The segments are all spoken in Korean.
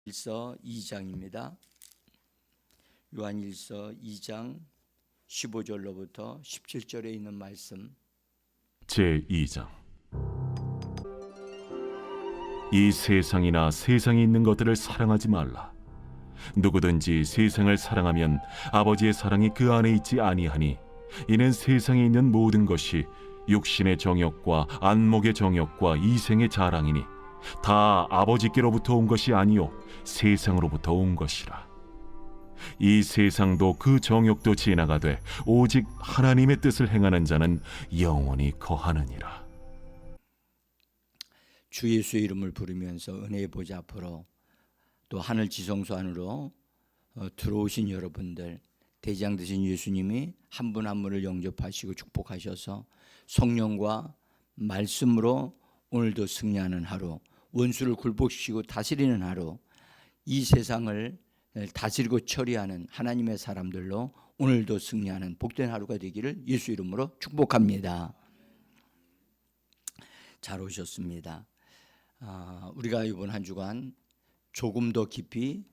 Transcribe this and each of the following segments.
요한일서 2장입니다. 요한일서 2장 15절로부터 17절에 있는 말씀. 제2장. 이 세상이나 세상에 있는 것들을 사랑하지 말라. 누구든지 세상을 사랑하면 아버지의 사랑이 그 안에 있지 아니하니, 이는 세상에 있는 모든 것이 육신의 정욕과 안목의 정욕과 이생의 자랑이니 다 아버지께로부터 온 것이 아니요 세상으로부터 온 것이라. 이 세상도 그 정욕도 지나가되 오직 하나님의 뜻을 행하는 자는 영원히 거하느니라. 주 예수의 이름을 부르면서 은혜의 보좌 앞으로 또 하늘 지성소 안으로 들어오신 여러분들, 대장 되신 예수님이 한 분 한 분을 영접하시고 축복하셔서 성령과 말씀으로 오늘도 승리하는 하루, 원수를 굴복시키고 다스리는 하루, 이 세상을 다스리고 처리하는 하나님의 사람들로 오늘도 승리하는 복된 하루가 되기를 예수 이름으로 축복합니다. 잘 오셨습니다. 우리가 이번 한 주간 조금 더 깊이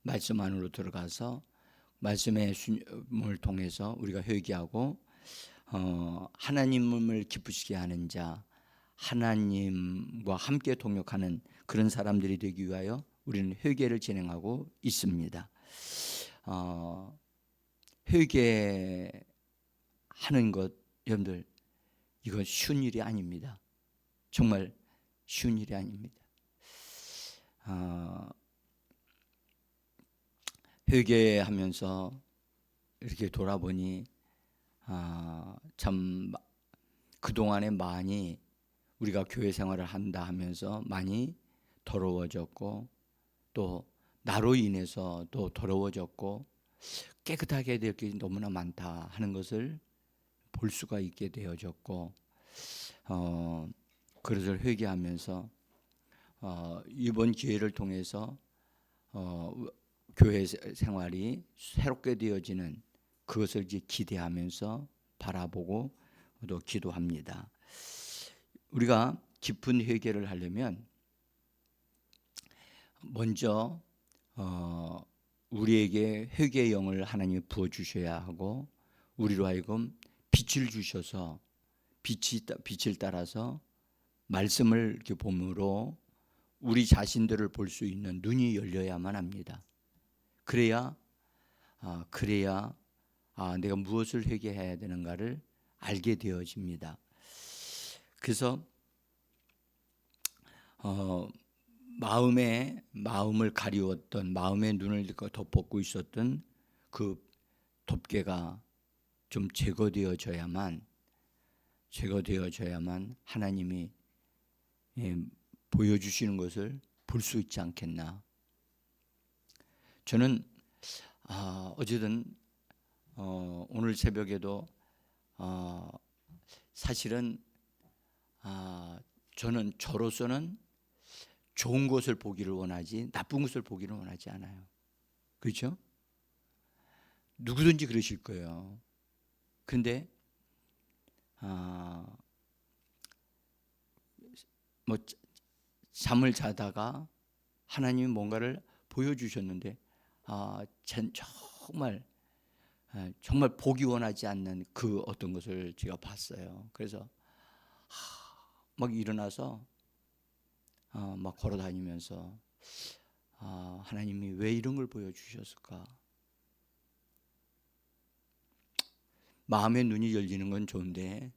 말씀 안으로 들어가서 말씀의 순을 통해서 우리가 회개하고 하나님을 기쁘시게 하는 자, 하나님과 함께 동역하는 그런 사람들이 되기 위하여 우리는 회개를 진행하고 있습니다. 회개하는 것, 여러분들, 이건 쉬운 일이 아닙니다. 정말 쉬운 일이 아닙니다. 회개하면서 이렇게 돌아보니 참 그동안에 많이 우리가 교회 생활을 한다 하면서 많이 더러워졌고, 또 나로 인해서 또 더러워졌고, 깨끗하게 될 게 너무나 많다 하는 것을 볼 수가 있게 되어졌고, 그것을 회개하면서 이번 기회를 통해서 교회 생활이 새롭게 되어지는 그것을 이제 기대하면서 바라보고 또 기도합니다. 우리가 깊은 회개를 하려면 먼저 우리에게 회개의 영을 하나님이 부어주셔야 하고, 우리로 하여금 빛을 주셔서 빛을 따라서 말씀을 이렇게 봄으로 우리 자신들을 볼 수 있는 눈이 열려야만 합니다. 그래야 내가 무엇을 회개해야 되는가를 알게 되어집니다. 그래서 마음을 가리웠던, 마음의 눈을 덮고 있었던 그 덮개가 좀 제거되어져야만 하나님이 보여주시는 것을 볼 수 있지 않겠나. 저는 어쨌든 오늘 새벽에도 사실은 저는 저로서는 좋은 것을 보기를 원하지 나쁜 것을 보기를 원하지 않아요. 그렇죠? 누구든지 그러실 거예요. 그런데 뭐 잠을 자다가 하나님이 뭔가를 보여주셨는데 정말 보기 원하지 않는 그 어떤 것을 제가 봤어요. 그래서 막 일어나서 막 걸어 다니면서 하나님이 왜 이런 걸 보여주셨을까? 마음의 눈이 열리는 건 좋은데,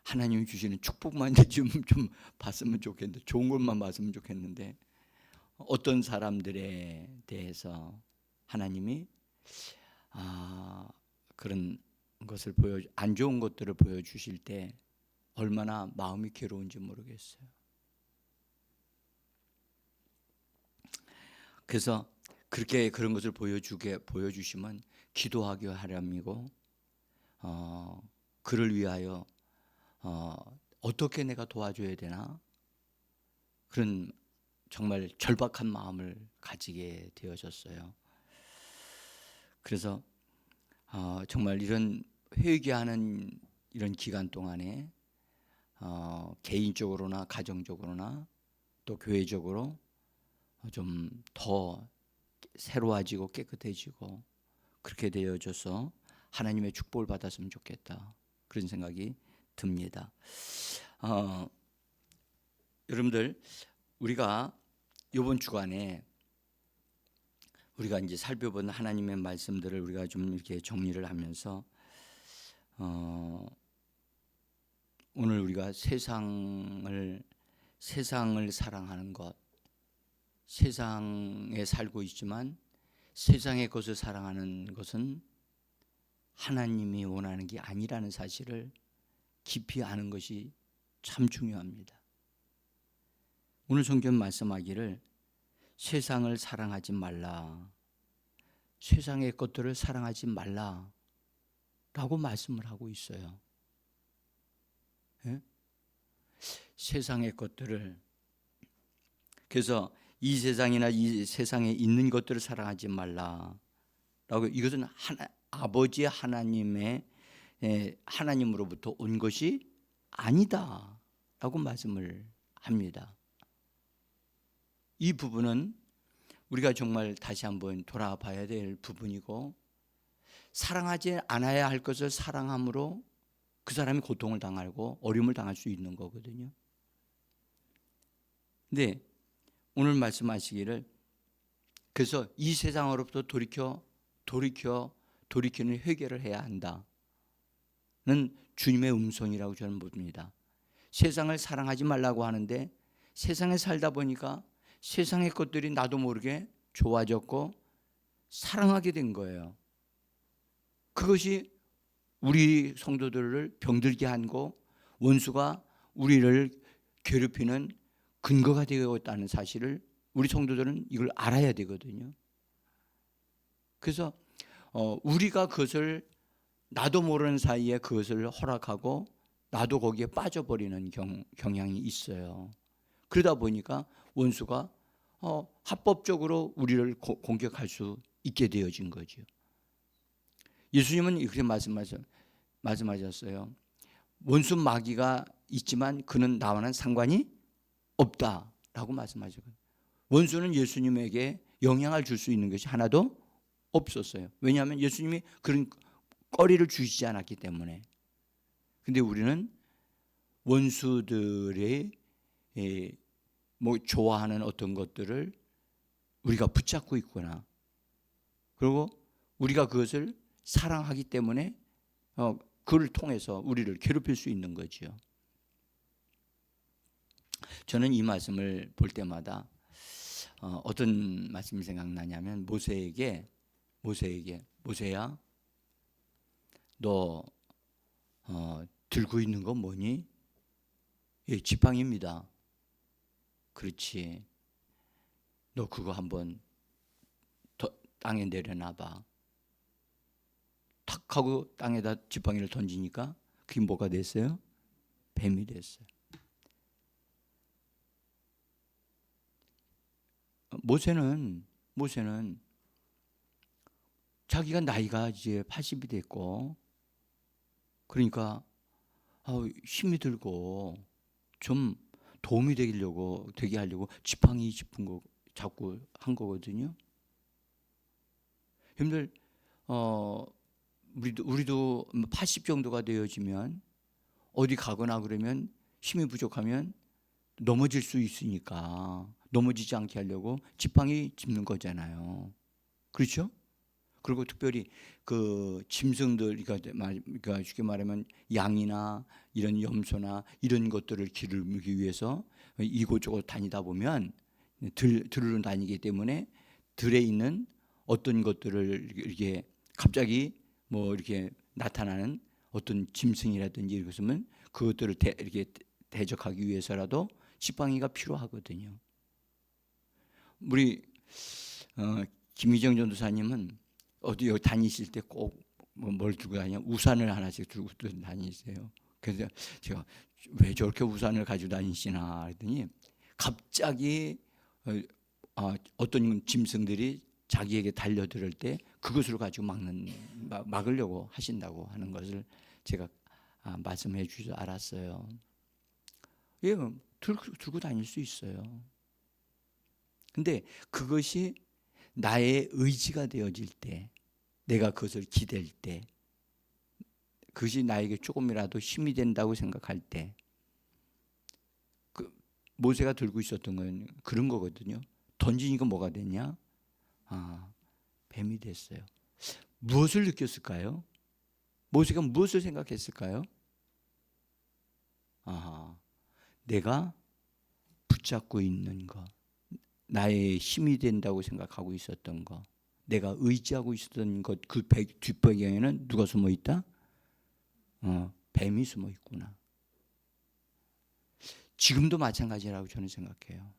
하나님이 주시는 축복만 좀 봤으면 좋겠는데, 좋은 것만 봤으면 좋겠는데, 어떤 사람들에 대해서 하나님이 그런 것을 안 좋은 것들을 보여주실 때 얼마나 마음이 괴로운지 모르겠어요. 그래서 그렇게 그런 것을 보여주시면 기도하기 하렴이고, 그를 위하여 어떻게 내가 도와줘야 되나, 그런 정말 절박한 마음을 가지게 되어졌어요. 그래서 정말 이런 회개하는 이런 기간 동안에 개인적으로나 가정적으로나 또 교회적으로 좀 더 새로워지고 깨끗해지고 그렇게 되어져서 하나님의 축복을 받았으면 좋겠다, 그런 생각이 듭니다. 여러분들, 우리가 이번 주간에 우리가 이제 살펴본 하나님의 말씀들을 우리가 좀 이렇게 정리를 하면서 오늘 우리가 세상을 사랑하는 것, 세상에 살고 있지만 세상의 것을 사랑하는 것은 하나님이 원하는 게 아니라는 사실을 깊이 아는 것이 참 중요합니다. 오늘 성경 말씀하기를 세상을 사랑하지 말라, 세상의 것들을 사랑하지 말라 라고 말씀을 하고 있어요. 예? 세상의 것들을, 그래서 이 세상이나 이 세상에 있는 것들을 사랑하지 말라라고, 이것은 아버지 하나님의 하나님으로부터 온 것이 아니다라고 말씀을 합니다. 이 부분은 우리가 정말 다시 한번 돌아봐야 될 부분이고, 사랑하지 않아야 할 것을 사랑함으로 그 사람이 고통을 당하고 어려움을 당할 수 있는 거거든요. 근데 오늘 말씀하시기를, 그래서 이 세상으로부터 돌이키는 회개를 해야 한다는 주님의 음성이라고 저는 봅니다. 세상을 사랑하지 말라고 하는데 세상에 살다 보니까 세상의 것들이 나도 모르게 좋아졌고 사랑하게 된 거예요. 그것이 우리 성도들을 병들게 하고 원수가 우리를 괴롭히는 근거가 되어 있다는 사실을 우리 성도들은 이걸 알아야 되거든요. 그래서 우리가 그것을 나도 모르는 사이에 그것을 허락하고 나도 거기에 빠져버리는 경향이 있어요. 그러다 보니까 원수가 합법적으로 우리를 공격할 수 있게 되어진 거죠. 예수님은 이렇게 말씀하셨어요. 원수 마귀가 있지만 그는 나와는 상관이 없다라고 말씀하셨거든요. 원수는 예수님에게 영향을 줄 수 있는 것이 하나도 없었어요. 왜냐하면 예수님이 그런 거리를 주시지 않았기 때문에. 근데 우리는 원수들의 좋아하는 어떤 것들을 우리가 붙잡고 있구나. 그리고 우리가 그것을 사랑하기 때문에 그를 통해서 우리를 괴롭힐 수 있는 거죠. 저는 이 말씀을 볼 때마다 어떤 말씀이 생각나냐면, 모세야, 너 들고 있는 건 뭐니? 예, 지팡이입니다. 그렇지. 너 그거 한번 땅에 내려놔봐. 탁 하고 땅에다 지팡이를 던지니까 그게 뭐가 됐어요? 뱀이 됐어요. 모세는 자기가 나이가 이제 80이 됐고, 그러니까 힘이 들고 좀 도움이 되게 하려고 지팡이 짚은 거 자꾸 한 거거든요. 여러분들, 우리도 80 정도가 되어지면 어디 가거나 그러면 힘이 부족하면 넘어질 수 있으니까 넘어지지 않게 하려고 지팡이 짚는 거잖아요. 그렇죠? 그리고 특별히 그 짐승들, 그러니까 쉽게 말하면 양이나 이런 염소나 이런 것들을 기르기 위해서 이곳저곳 다니다 보면 들으러 다니기 때문에 들에 있는 어떤 것들을 이렇게 갑자기 이렇게 나타나는 어떤 짐승이라든지 이것은 그것들을 이렇게 대적하기 위해서라도 지팡이가 필요하거든요. 우리 김희정 전도사님은 어디 여기 다니실 때 꼭 뭘 들고 다니냐? 우산을 하나씩 들고 다니세요. 그래서 제가 왜 저렇게 우산을 가지고 다니시나 했더니 갑자기 어떤 짐승들이 자기에게 달려들 때 그것으로 가지고 막으려고 하신다고 하는 것을 제가 말씀해 주셔서 알았어요. 예, 들고 다닐 수 있어요. 근데 그것이 나의 의지가 되어질 때, 내가 그것을 기댈 때, 그것이 나에게 조금이라도 힘이 된다고 생각할 때, 그 모세가 들고 있었던 건 그런 거거든요. 던지니까 뭐가 됐냐? 뱀이 됐어요. 무엇을 느꼈을까요? 모세가 무엇을 생각했을까요? 내가 붙잡고 있는 것, 나의 힘이 된다고 생각하고 있었던 것, 내가 의지하고 있었던 것, 그 뒷배경에는 누가 숨어 있다? 뱀이 숨어 있구나. 지금도 마찬가지라고 저는 생각해요.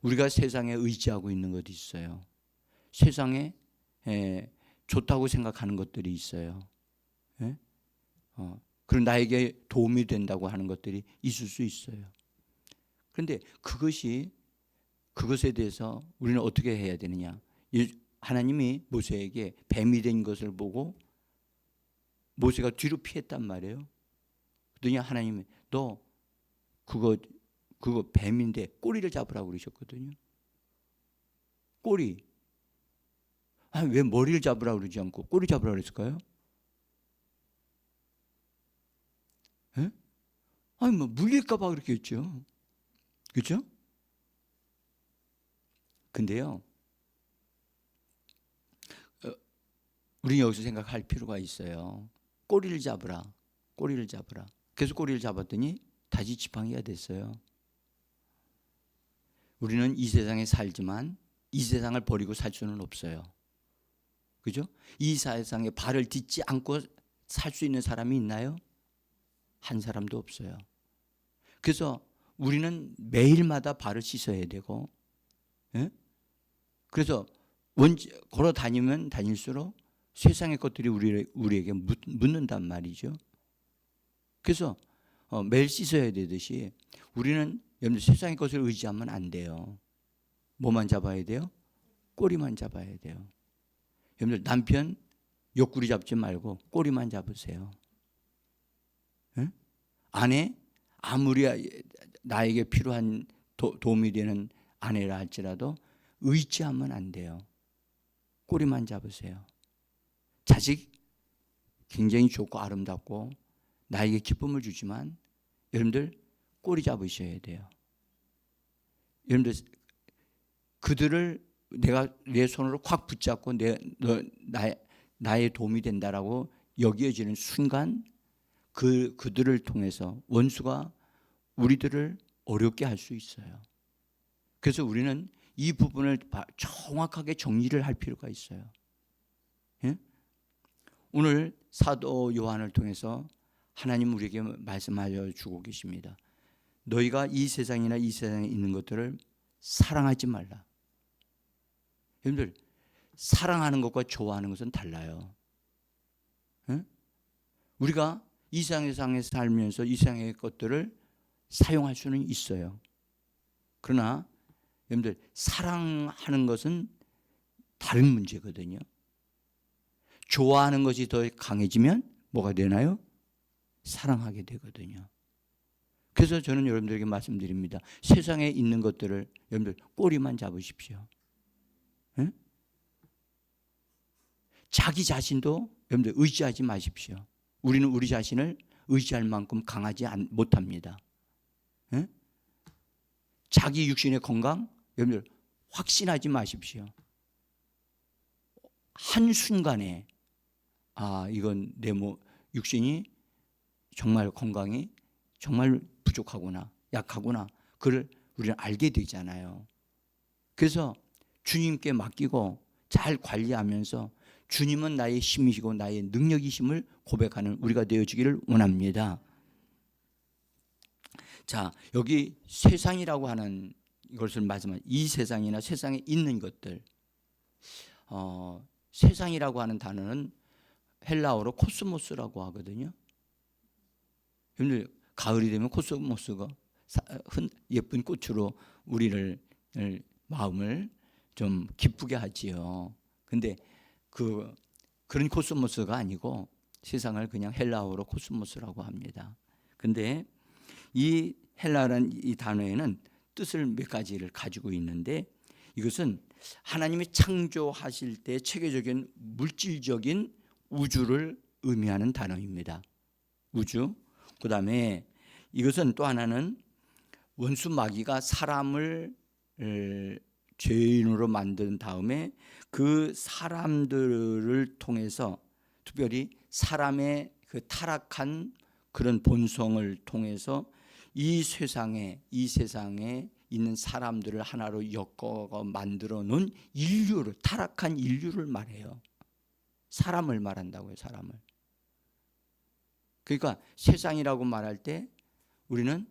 우리가 세상에 의지하고 있는 것이 있어요. 세상에 좋다고 생각하는 것들이 있어요. 그리고 나에게 도움이 된다고 하는 것들이 있을 수 있어요. 그런데 그것에 대해서 우리는 어떻게 해야 되느냐? 하나님이 모세에게 뱀이 된 것을 보고 모세가 뒤로 피했단 말이에요. 그랬더니 하나님이 너 그거 뱀인데 꼬리를 잡으라고 그러셨거든요. 꼬리. 왜 머리를 잡으라고 그러지 않고 꼬리 잡으라고 그랬을까요? 물릴까 봐 그렇게 했죠. 그렇죠? 근데요, 우리 여기서 생각할 필요가 있어요. 꼬리를 잡으라. 그래서 꼬리를 잡았더니 다시 지팡이가 됐어요. 우리는 이 세상에 살지만 이 세상을 버리고 살 수는 없어요. 그죠? 이 세상에 발을 딛지 않고 살 수 있는 사람이 있나요? 한 사람도 없어요. 그래서 우리는 매일마다 발을 씻어야 되고, 그래서 걸어 다니면 다닐수록 세상의 것들이 우리에게 묻는단 말이죠. 그래서 매일 씻어야 되듯이 우리는 여러분들 세상의 것을 의지하면 안 돼요. 뭐만 잡아야 돼요? 꼬리만 잡아야 돼요. 여러분들 남편 옆구리 잡지 말고 꼬리만 잡으세요. 아내 아무리 나에게 필요한 도움이 되는 아내라 할지라도 의지하면 안 돼요. 꼬리만 잡으세요. 자식 굉장히 좋고 아름답고 나에게 기쁨을 주지만 여러분들 꼬리 잡으셔야 돼요. 여러분들 그들을 내가 내 손으로 확 붙잡고 나의 도움이 된다라고 여겨지는 순간 그들을 통해서 원수가 우리들을 어렵게 할 수 있어요. 그래서 우리는 이 부분을 정확하게 정리를 할 필요가 있어요. 오늘 사도 요한을 통해서 하나님 우리에게 말씀하여 주고 계십니다. 너희가 이 세상이나 이 세상에 있는 것들을 사랑하지 말라. 여러분들 사랑하는 것과 좋아하는 것은 달라요. 우리가 이 세상에 살면서 이 세상의 것들을 사용할 수는 있어요. 그러나 여러분들 사랑하는 것은 다른 문제거든요. 좋아하는 것이 더 강해지면 뭐가 되나요? 사랑하게 되거든요. 그래서 저는 여러분들에게 말씀드립니다. 세상에 있는 것들을 여러분들 꼬리만 잡으십시오. 자기 자신도 여러분들 의지하지 마십시오. 우리는 우리 자신을 의지할 만큼 강하지 못합니다. 자기 육신의 건강 여러분들 확신하지 마십시오. 한순간에 이건 내 육신이 정말 건강이 정말 부족하구나, 약하구나, 그걸 우리는 알게 되잖아요. 그래서 주님께 맡기고 잘 관리하면서 주님은 나의 힘이시고 나의 능력이심을 고백하는 우리가 되어지기를 원합니다. 자, 여기 세상이라고 하는 것을 말씀하는 이 세상이나 세상에 있는 것들, 세상이라고 하는 단어는 헬라어로 코스모스라고 하거든요. 여러분들 가을이 되면 코스모스가 예쁜 꽃으로 우리를 마음을 좀 기쁘게 하지요. 근데 그런 코스모스가 아니고 세상을 그냥 헬라어로 코스모스라고 합니다. 근데 이 헬라라는 이 단어에는 뜻을 몇 가지를 가지고 있는데, 이것은 하나님이 창조하실 때 체계적인 물질적인 우주를 의미하는 단어입니다. 우주. 그 다음에 이것은 또 하나는 원수 마귀가 사람을 죄인으로 만든 다음에 그 사람들을 통해서, 특별히 사람의 그 타락한 그런 본성을 통해서 이 세상에 있는 사람들을 하나로 엮어 만들어 놓은 인류를, 타락한 인류를 말해요. 사람을 말한다고요, 사람을. 그러니까 세상이라고 말할 때 우리는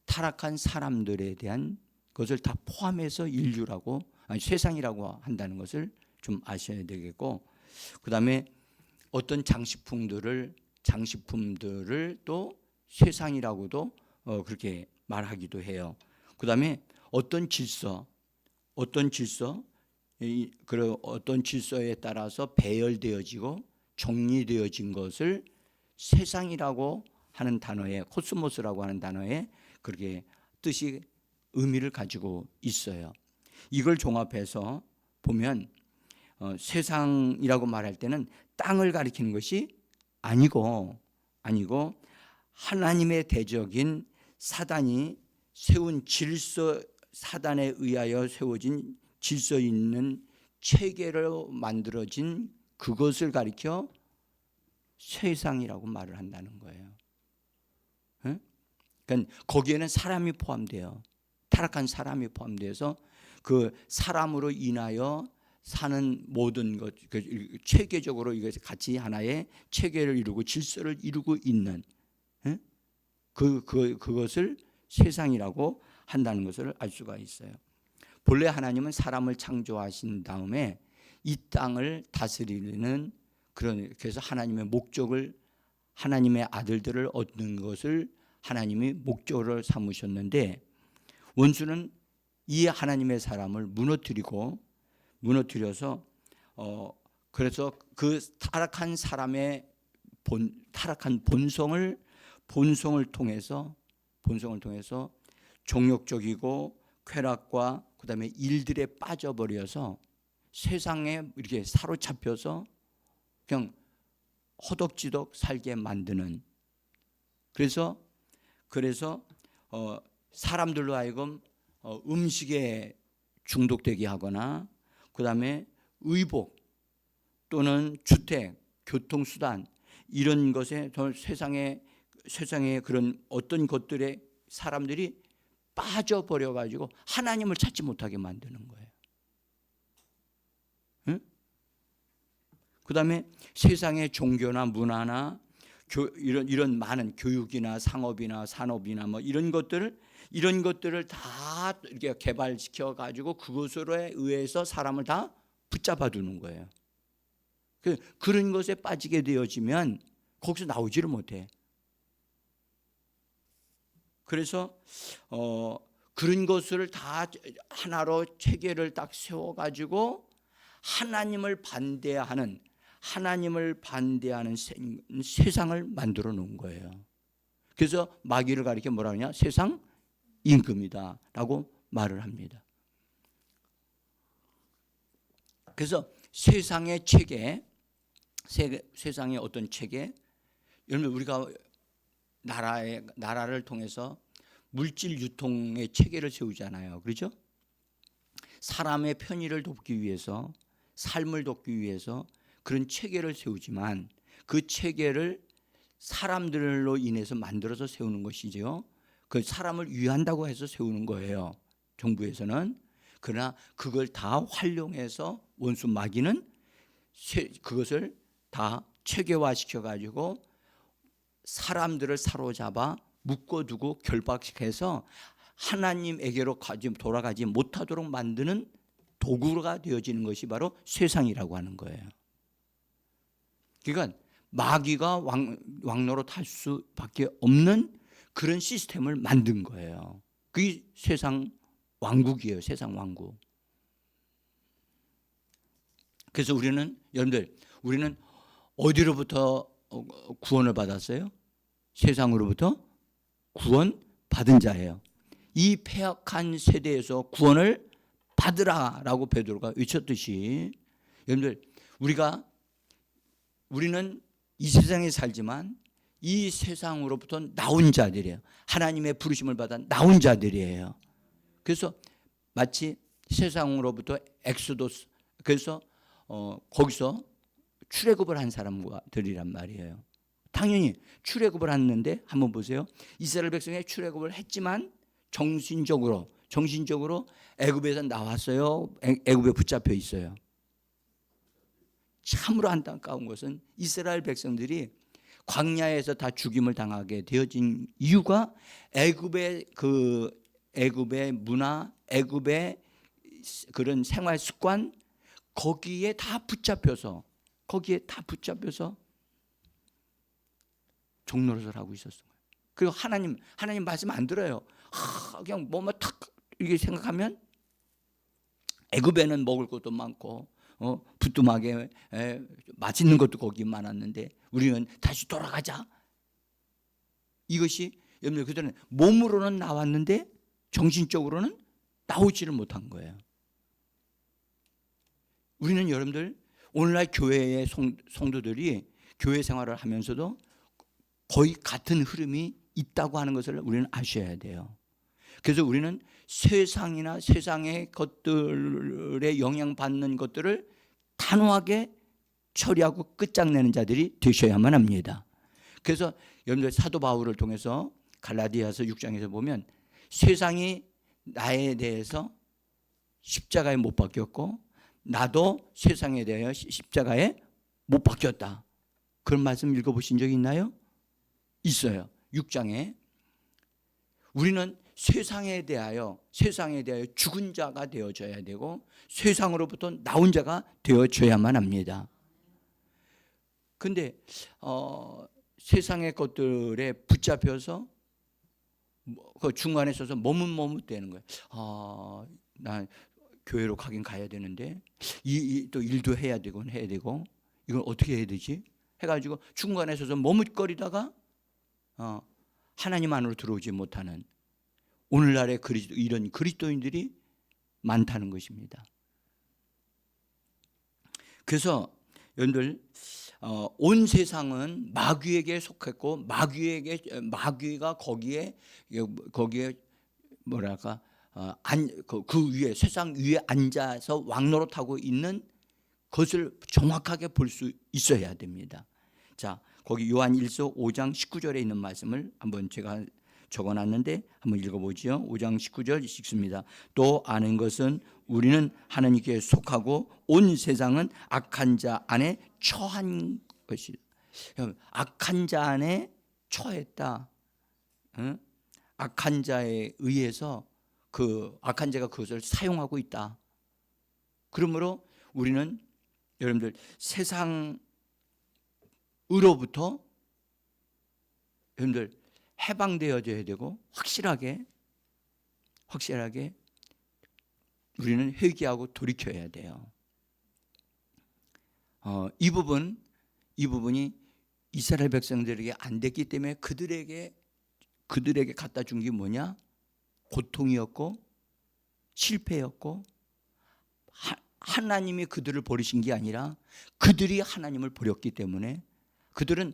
타락한 사람들에 대한 것을 다 포함해서 인류라고, 아니 세상이라고 한다는 것을 좀 아셔야 되겠고, 그 다음에 어떤 장식품들을 또 세상이라고도 그렇게 말하기도 해요. 그 다음에 어떤 질서에 따라서 배열되어지고 정리되어진 것을 세상이라고 하는 단어에, 코스모스라고 하는 단어에 그렇게 뜻이, 의미를 가지고 있어요. 이걸 종합해서 보면 세상이라고 말할 때는 땅을 가리키는 것이 아니고 하나님의 대적인 사단이 세운 질서, 사단에 의하여 세워진 질서 있는 체계로 만들어진 그것을 가리켜 세상이라고 말을 한다는 거예요. 그러니까 거기에는 사람이 포함돼요. 타락한 사람이 포함돼서 그 사람으로 인하여 사는 모든 것, 체계적으로 이것이 같이 하나의 체계를 이루고 질서를 이루고 있는 그것을 세상이라고 한다는 것을 알 수가 있어요. 본래 하나님은 사람을 창조하신 다음에 이 땅을 다스리는 그래서 하나님의 목적을, 하나님의 아들들을 얻는 것을 하나님이 목적으로 삼으셨는데, 원수는 이 하나님의 사람을 무너뜨려서 그래서 그 타락한 사람의 타락한 본성을 통해서 종욕적이고 쾌락과 그다음에 일들에 빠져버려서 세상에 이렇게 사로잡혀서 그냥 허덕지덕 살게 만드는, 그래서 사람들로 하여금 음식에 중독되게 하거나, 그다음에 의복 또는 주택, 교통수단, 이런 것에 세상에 그런 어떤 것들에 사람들이 빠져버려 가지고 하나님을 찾지 못하게 만드는 거예요. 그다음에 세상의 종교나 문화나 이런 많은 교육이나 상업이나 산업이나 뭐 이런 것들을 다 이렇게 개발시켜 가지고 그것으로 의해서 사람을 다 붙잡아 두는 거예요. 그런 것에 빠지게 되어지면 거기서 나오지를 못해. 그래서 그런 것을 다 하나로 체계를 딱 세워 가지고 하나님을 반대하는 세상을 만들어 놓은 거예요. 그래서 마귀를 가리켜 뭐라 하냐? 세상 임금이다라고 말을 합니다. 그래서 세상의 체계, 세상의 어떤 체계, 여러분 우리가 나라를 통해서 물질 유통의 체계를 세우잖아요. 그렇죠? 사람의 편의를 돕기 위해서, 삶을 돕기 위해서 그런 체계를 세우지만 그 체계를 사람들로 인해서 만들어서 세우는 것이죠. 그 사람을 위한다고 해서 세우는 거예요, 정부에서는. 그러나 그걸 다 활용해서 원수 마귀는 그것을 다 체계화시켜 가지고 사람들을 사로잡아 묶어두고 결박해서 하나님에게로 돌아가지 못하도록 만드는 도구가 되어지는 것이 바로 세상이라고 하는 거예요. 그러니까 마귀가 왕노릇 할 수밖에 없는 그런 시스템을 만든 거예요. 그게 세상 왕국이에요. 세상 왕국. 그래서 여러분들 우리는 어디로부터 구원을 받았어요? 세상으로부터 구원 받은 자예요. 이 패역한 세대에서 구원을 받으라라고 베드로가 외쳤듯이, 여러분들 우리는 이 세상에 살지만 이 세상으로부터 나온 자들이에요. 하나님의 부르심을 받아 나온 자들이에요. 그래서 마치 세상으로부터 엑소도스, 그래서 거기서 출애굽을 한 사람들이란 말이에요. 당연히 출애굽을 했는데 한번 보세요. 이스라엘 백성이 출애굽을 했지만 정신적으로 애굽에서 나왔어요. 애굽에 붙잡혀 있어요. 참으로 안타까운 것은 이스라엘 백성들이 광야에서 다 죽임을 당하게 되어진 이유가 애굽의 문화, 애굽의 그런 생활 습관, 거기에 다 붙잡혀서 종노릇을 하고 있었어요. 그리고 하나님 말씀 안 들어요. 그냥 뭐만 탁 이렇게 생각하면 애굽에는 먹을 것도 많고 부뚜막에 맛있는 것도 거기 많았는데 우리는 다시 돌아가자. 이것이 여러분들 그들은 몸으로는 나왔는데 정신적으로는 나오지를 못한 거예요. 우리는 여러분들 오늘날 교회의 성도들이 교회 생활을 하면서도 거의 같은 흐름이 있다고 하는 것을 우리는 아셔야 돼요. 그래서 우리는 세상이나 세상의 것들에 영향받는 것들을 단호하게 처리하고 끝장내는 자들이 되셔야만 합니다. 그래서 여러분들 사도 바울을 통해서 갈라디아서 6장에서 보면 세상이 나에 대해서 십자가에 못 박혔고 나도 세상에 대하여 십자가에 못 박혔다. 그런 말씀 읽어보신 적 있나요? 있어요. 6장에 우리는 세상에 대하여 죽은 자가 되어져야 되고 세상으로부터 나온 자가 되어져야만 합니다. 그런데 세상의 것들에 붙잡혀서 그 중간에 서서 머뭇머뭇대는 거예요. 나 교회로 가긴 가야 되는데 또 일도 해야 되고 이걸 어떻게 해야 되지? 해가지고 중간에 서서 머뭇거리다가 하나님 안으로 들어오지 못하는 오늘날의 이런 그리스도인들이 많다는 것입니다. 그래서 여러분들 온 세상은 마귀에게 속했고 마귀가 거기에 뭐랄까 그 위에 세상 위에 앉아서 왕노릇하고 있는 것을 정확하게 볼 수 있어야 됩니다. 자, 거기 요한 1서 5장 19절에 있는 말씀을 한번 제가 적어놨는데 한번 읽어보지요. 5장 19절 읽습니다. 또 아는 것은 우리는 하나님께 속하고 온 세상은 악한 자 안에 처한 것이. 악한 자 안에 처했다. 악한 자에 의해서 그 악한 자가 그것을 사용하고 있다. 그러므로 우리는 여러분들 세상으로부터 여러분들 해방되어져야 되고 확실하게 우리는 회개하고 돌이켜야 돼요. 이 부분이 이스라엘 백성들에게 안 됐기 때문에 그들에게 갖다 준 게 뭐냐? 고통이었고 실패였고 하나님이 그들을 버리신 게 아니라 그들이 하나님을 버렸기 때문에 그들은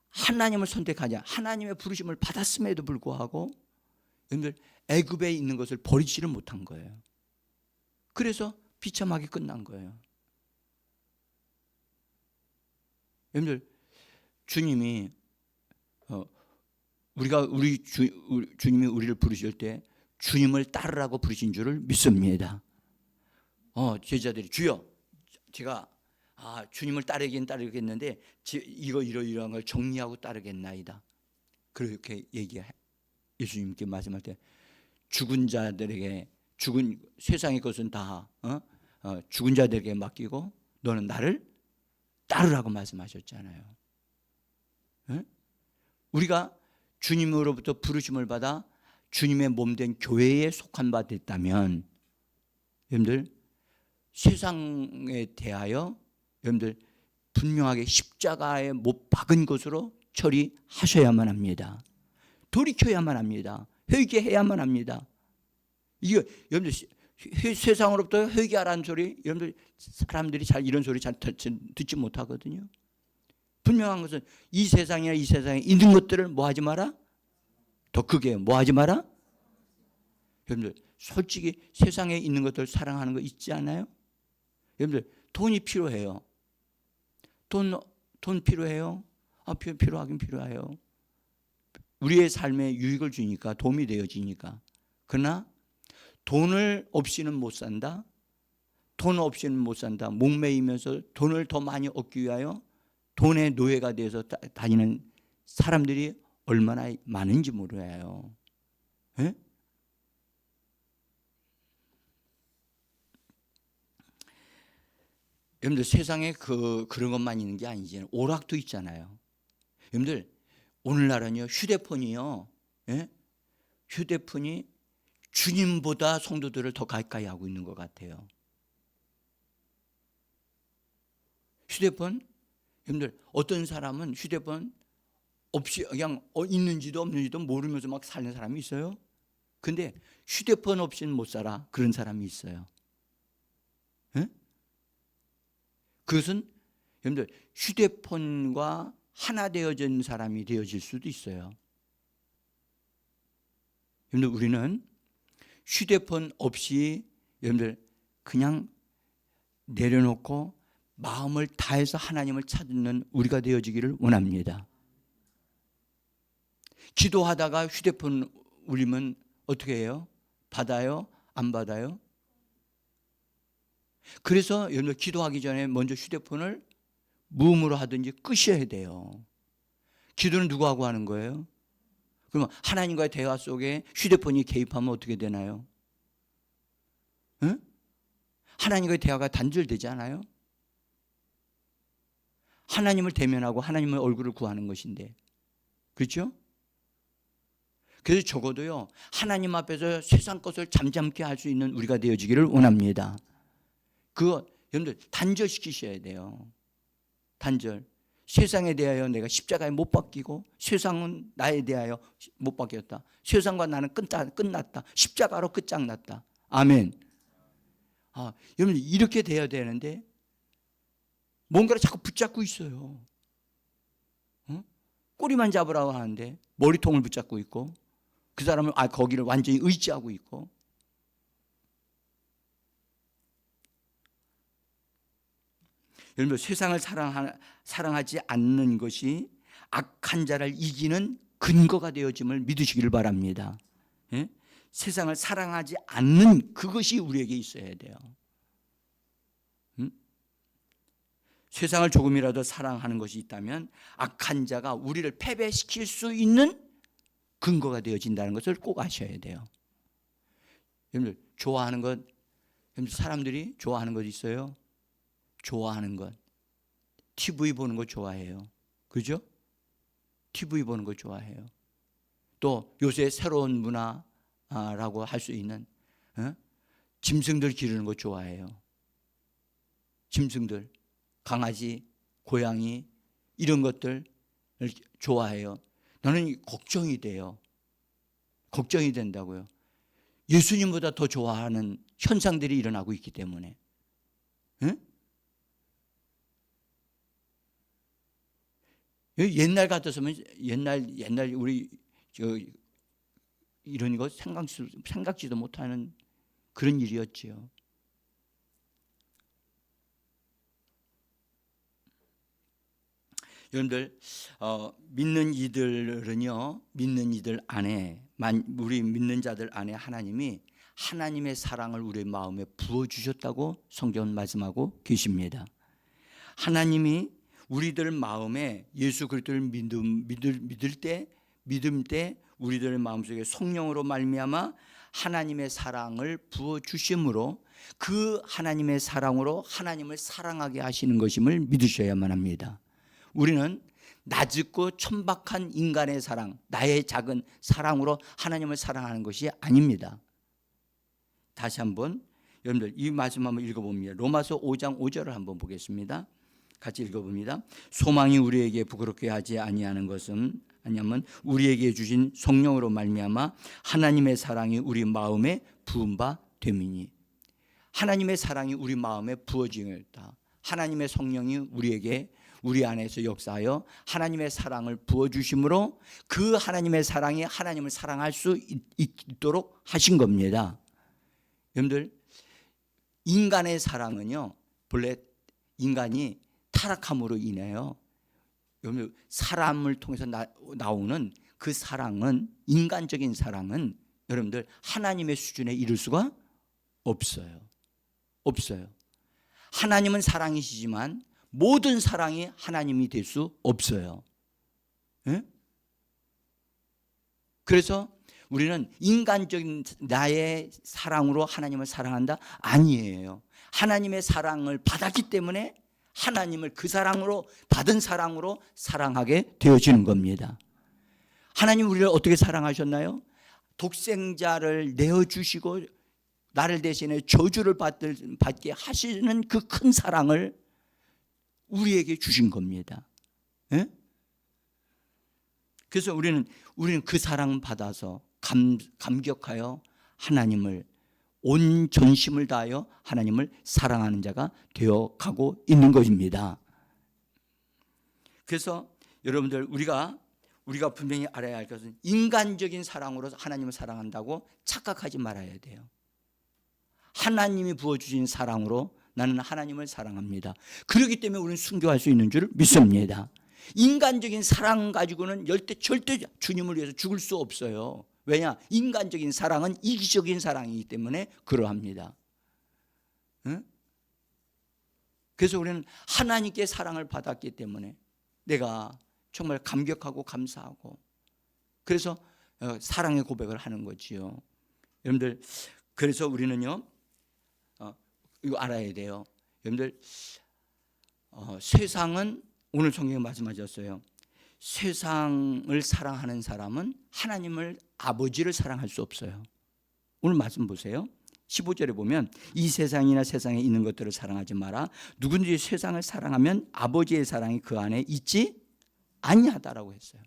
하나님을 선택하지 하나님의 부르심을 받았음에도 불구하고 여러분들 애굽에 있는 것을 버리지를 못한 거예요. 그래서 비참하게 끝난 거예요. 여러분들 주님이 주님이 우리를 부르실 때 주님을 따르라고 부르신 줄을 믿습니다. 제자들이 주여 제가 주님을 따르겠는데 이러한 걸 정리하고 따르겠나이다. 그렇게 예수님께 말씀할 때 죽은 세상의 것은 다 죽은 자들에게 맡기고 너는 나를 따르라고 말씀하셨잖아요. 우리가 주님으로부터 부르심을 받아 주님의 몸된 교회에 속한 바 됐다면 여러분들 세상에 대하여 여러분들 분명하게 십자가에 못 박은 것으로 처리하셔야만 합니다. 돌이켜야만 합니다. 회개해야만 합니다. 이거 여러분들 세상으로부터 회개하라는 소리, 여러분들 사람들이 잘 이런 소리 잘 듣지 못하거든요. 분명한 것은 이 세상이나 이 세상에 있는 것들을 뭐 하지 마라? 더 크게 뭐 하지 마라? 여러분들 솔직히 세상에 있는 것들 사랑하는 거 있지 않아요? 여러분들 돈이 필요해요. 돈 필요해요? 필요하긴 필요해요. 우리의 삶에 유익을 주니까 도움이 되어지니까. 그러나 돈을 없이는 못 산다. 돈 없이는 못 산다. 목매이면서 돈을 더 많이 얻기 위하여 돈의 노예가 되어서 다니는 사람들이 얼마나 많은지 몰라요. 예? 여러분들 세상에 그런 것만 있는 게 아니지. 오락도 있잖아요. 여러분들 오늘날은요 휴대폰이요. 예? 휴대폰이 주님보다 성도들을 더 가까이 하고 있는 것 같아요. 휴대폰, 여러분들 어떤 사람은 휴대폰 없이 그냥 있는지도 없는지도 모르면서 막 사는 사람이 있어요. 근데 휴대폰 없이는 못 살아. 그런 사람이 있어요. 예? 그것은 여러분들 휴대폰과 하나 되어진 사람이 되어질 수도 있어요. 여러분들 우리는 휴대폰 없이 여러분들 그냥 내려놓고 마음을 다해서 하나님을 찾는 우리가 되어지기를 원합니다. 기도하다가 휴대폰 울리면 어떻게 해요? 받아요? 안 받아요? 그래서 여러분들 기도하기 전에 먼저 휴대폰을 무음으로 하든지 끄셔야 돼요. 기도는 누구하고 하는 거예요? 그러면 하나님과의 대화 속에 휴대폰이 개입하면 어떻게 되나요? 응? 하나님과의 대화가 단절되지 않아요? 하나님을 대면하고 하나님의 얼굴을 구하는 것인데, 그렇죠? 그래서 적어도요 하나님 앞에서 세상 것을 잠잠케 할 수 있는 우리가 되어지기를 원합니다. 그거 여러분들 단절시키셔야 돼요. 단절. 세상에 대하여 내가 십자가에 못 박히고 세상은 나에 대하여 못 박혔다. 세상과 나는 끝났다. 십자가로 끝장났다. 아멘. 여러분 이렇게 돼야 되는데 뭔가를 자꾸 붙잡고 있어요. 꼬리만 잡으라고 하는데 머리통을 붙잡고 있고 그 사람은 거기를 완전히 의지하고 있고. 여러분 세상을 사랑하지 않는 것이 악한 자를 이기는 근거가 되어짐을 믿으시기를 바랍니다. 예? 세상을 사랑하지 않는 그것이 우리에게 있어야 돼요. 세상을 조금이라도 사랑하는 것이 있다면 악한 자가 우리를 패배시킬 수 있는 근거가 되어진다는 것을 꼭 아셔야 돼요. 여러분들 좋아하는 것, 여러분들 사람들이 좋아하는 것 있어요? 좋아하는 것. TV 보는 거 좋아해요. 그죠? TV 보는 거 좋아해요. 또 요새 새로운 문화라고 할 수 있는 짐승들 기르는 거 좋아해요. 짐승들, 강아지, 고양이 이런 것들 좋아해요. 나는 걱정이 돼요. 걱정이 된다고요. 예수님보다 더 좋아하는 현상들이 일어나고 있기 때문에. 응? 옛날 같았으면 옛날 우리 이런 거 생각지도 못하는 그런 일이었지요. 여러분들 믿는 이들 안에 우리 믿는 자들 안에 하나님이 하나님의 사랑을 우리의 마음에 부어주셨다고 성경은 말씀하고 계십니다. 하나님이 우리들 마음에 예수 그리스도를 믿음 때 우리들 마음속에 성령으로 말미암아 하나님의 사랑을 부어주심으로 그 하나님의 사랑으로 하나님을 사랑하게 하시는 것임을 믿으셔야만 합니다. 우리는 나짖고 천박한 인간의 사랑, 나의 작은 사랑으로 하나님을 사랑하는 것이 아닙니다. 다시 한번 여러분들 이 말씀 한번 읽어봅니다. 로마서 5장 5절을 한번 보겠습니다. 같이 읽어봅니다. 소망이 우리에게 부끄럽게 하지 아니하는 것은 하냐면 우리에게 주신 성령으로 말미암아 하나님의 사랑이 우리 마음에 부은 바 됨이니. 하나님의 사랑이 우리 마음에 부어지었다. 하나님의 성령이 우리 안에서 역사하여 하나님의 사랑을 부어주심으로 그 하나님의 사랑이 하나님을 사랑할 수 있도록 하신 겁니다. 여러분들, 인간의 사랑은요, 본래 인간이 타락함으로 인해요, 여러분, 사람을 통해서 나오는 그 사랑은, 인간적인 사랑은 여러분들 하나님의 수준에 이를 수가 없어요. 하나님은 사랑이시지만 모든 사랑이 하나님이 될 수 없어요. 예? 그래서 우리는 인간적인 나의 사랑으로 하나님을 사랑한다? 아니에요. 하나님의 사랑을 받았기 때문에 하나님을 그 사랑으로, 받은 사랑으로 사랑하게 되어지는 겁니다. 하나님 우리를 어떻게 사랑하셨나요? 독생자를 내어주시고 나를 대신에 저주를 받게 하시는 그 큰 사랑을 우리에게 주신 겁니다. 예? 그래서 우리는 그 사랑 받아서 감격하여 하나님을 온 전심을 다하여 하나님을 사랑하는 자가 되어 가고 있는 것입니다. 그래서 여러분들, 우리가 분명히 알아야 할 것은 인간적인 사랑으로 하나님을 사랑한다고 착각하지 말아야 돼요. 하나님이 부어주신 사랑으로 나는 하나님을 사랑합니다. 그렇기 때문에 우리는 순교할 수 있는 줄 믿습니다. 인간적인 사랑 가지고는 절대 주님을 위해서 죽을 수 없어요. 왜냐? 인간적인 사랑은 이기적인 사랑이기 때문에 그러합니다. 응? 그래서 우리는 하나님께 사랑을 받았기 때문에 내가 정말 감격하고 감사하고, 그래서 사랑의 고백을 하는 거지요. 여러분들, 그래서 우리는요, 이거 알아야 돼요. 여러분들, 세상은, 오늘 성경에 말씀하셨어요. 세상을 사랑하는 사람은 하나님을, 아버지를 사랑할 수 없어요. 오늘 말씀 보세요. 15절에 보면 이 세상이나 세상에 있는 것들을 사랑하지 마라. 누구든지 세상을 사랑하면 아버지의 사랑이 그 안에 있지 아니하다라고 했어요.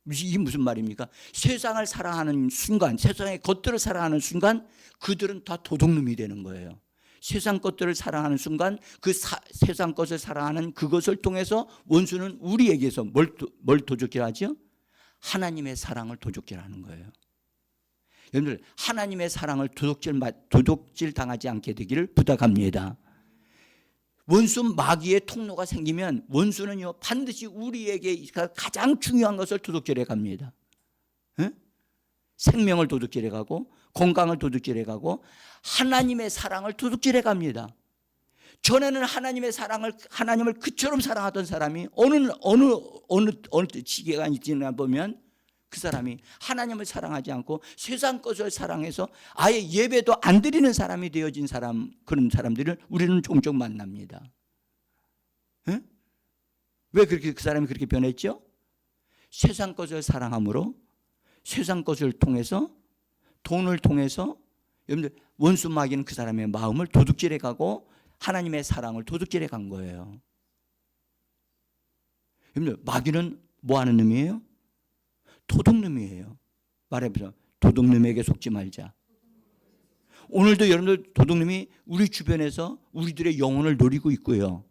이게 무슨 말입니까? 세상을 사랑하는 순간, 세상의 것들을 사랑하는 순간 그들은 다 도둑놈이 되는 거예요. 세상 것들을 사랑하는 순간 그 세상 것을 사랑하는 그것을 통해서 원수는 우리에게서 뭘 도둑질하죠? 하나님의 사랑을 도둑질하는 거예요. 여러분들, 하나님의 사랑을 도둑질 당하지 않게 되기를 부탁합니다. 원수 마귀의 통로가 생기면 원수는요, 반드시 우리에게 가장 중요한 것을 도둑질해 갑니다. 네? 생명을 도둑질해 가고 건강을 도둑질해 가고 하나님의 사랑을 도둑질해 갑니다. 전에는 하나님을 그처럼 사랑하던 사람이 어느 시기가 지나 보면 그 사람이 하나님을 사랑하지 않고 세상 것을 사랑해서 아예 예배도 안 드리는 사람이 되어진 그런 사람들을 우리는 종종 만납니다. 네? 왜 그렇게 그 사람이 그렇게 변했죠? 세상 것을 사랑함으로, 세상 것을 통해서, 돈을 통해서, 여러분들, 원수 마귀는 그 사람의 마음을 도둑질해 가고 하나님의 사랑을 도둑질해 간 거예요. 여러분들, 마귀는 뭐 하는 놈이에요? 도둑놈이에요. 말해보세요. 도둑놈에게 속지 말자. 오늘도 여러분들, 도둑놈이 우리 주변에서 우리들의 영혼을 노리고 있고요,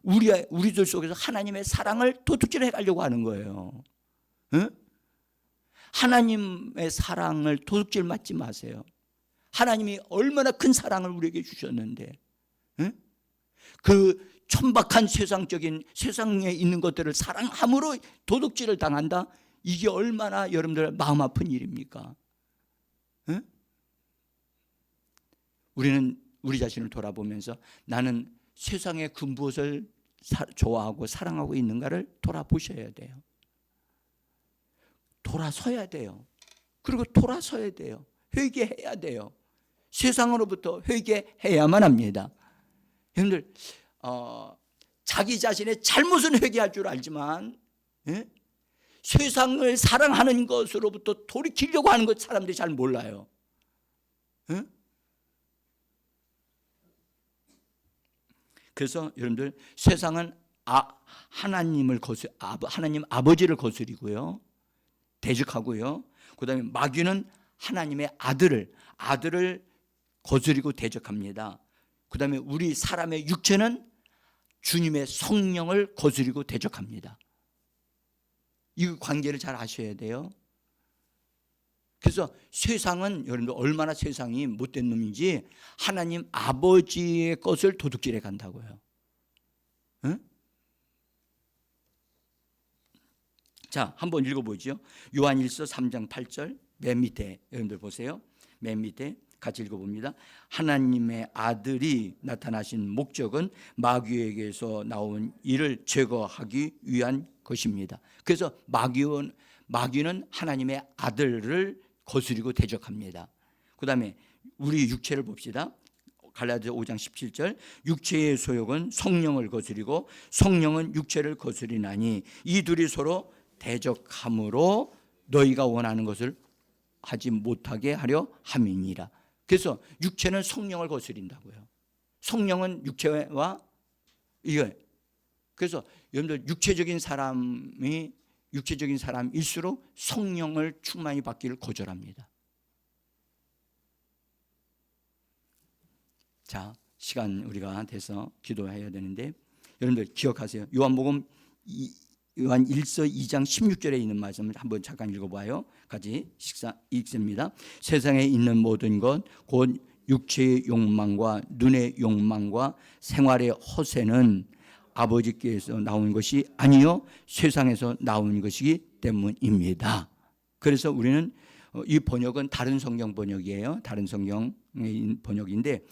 우리들 속에서 하나님의 사랑을 도둑질해 가려고 하는 거예요. 응? 하나님의 사랑을 도둑질 맞지 마세요. 하나님이 얼마나 큰 사랑을 우리에게 주셨는데, 응? 그 천박한 세상에 있는 것들을 사랑함으로 도둑질을 당한다? 이게 얼마나 여러분들 마음 아픈 일입니까? 응? 우리는 우리 자신을 돌아보면서 나는 세상의 그 무엇을 좋아하고 사랑하고 있는가를 돌아보셔야 돼요. 돌아서야 돼요. 그리고 돌아서야 돼요. 회개해야 돼요. 세상으로부터 회개해야만 합니다. 여러분들, 자기 자신의 잘못은 회개할 줄 알지만, 예? 세상을 사랑하는 것으로부터 돌이키려고 하는 것 사람들이 잘 몰라요. 예? 그래서 여러분들, 세상은 하나님 아버지를 거스리고요. 대적하고요. 그다음에 마귀는 하나님의 아들을 거스리고 대적합니다. 그다음에 우리 사람의 육체는 주님의 성령을 거스리고 대적합니다. 이 관계를 잘 아셔야 돼요. 그래서 세상은 여러분들 얼마나 세상이 못된 놈인지 하나님 아버지의 것을 도둑질해 간다고요. 응? 자, 한번 읽어보죠. 요한일서 3장 8절 맨 밑에 여러분들 보세요. 맨 밑에 같이 읽어봅니다. 하나님의 아들이 나타나신 목적은 마귀에게서 나온 이를 제거하기 위한 것입니다. 그래서 마귀는 하나님의 아들을 거스리고 대적합니다. 그 다음에 우리 육체를 봅시다. 갈라디아 5장 17절 육체의 소욕은 성령을 거스리고 성령은 육체를 거스리나니 이 둘이 서로 대적함으로 너희가 원하는 것을 하지 못하게 하려 함이니라. 그래서 육체는 성령을 거스린다고요. 성령은 육체와 이거. 그래서 여러분들 육체적인 사람일수록 성령을 충만히 받기를 거절합니다. 자, 시간 우리가 돼서 기도해야 되는데 여러분들 기억하세요. 요한 1서 2장 16절에 있는 말씀을 한번 잠깐 읽어봐요. 같이 읽습니다. 세상에 있는 모든 것 곧 육체의 욕망과 눈의 욕망과 생활의 허세는 아버지께서 나온 것이 아니요 세상에서 나온 것이기 때문입니다. 그래서 우리는 이 번역은 다른 성경 번역이에요. 다른 성경의 번역인데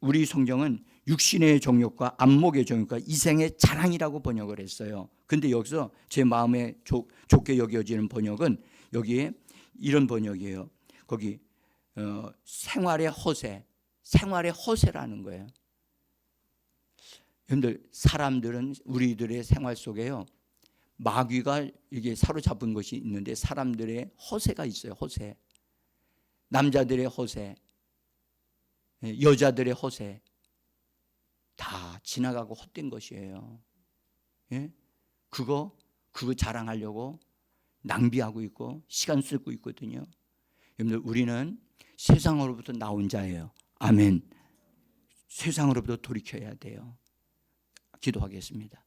우리 성경은 육신의 정욕과 안목의 정욕과 이생의 자랑이라고 번역을 했어요. 근데 여기서 제 마음에 좋게 여겨지는 번역은 여기에 이런 번역이에요. 거기 생활의 허세라는 거예요. 여러분들 사람들은 우리들의 생활 속에요. 마귀가 이게 사로잡은 것이 있는데 사람들의 허세가 있어요. 허세. 남자들의 허세, 여자들의 허세 다 지나가고 헛된 것이에요. 예? 그거 자랑하려고 낭비하고 있고 시간 쓰고 있거든요. 여러분들 우리는 세상으로부터 나온 자예요. 아멘. 세상으로부터 돌이켜야 돼요. 기도하겠습니다.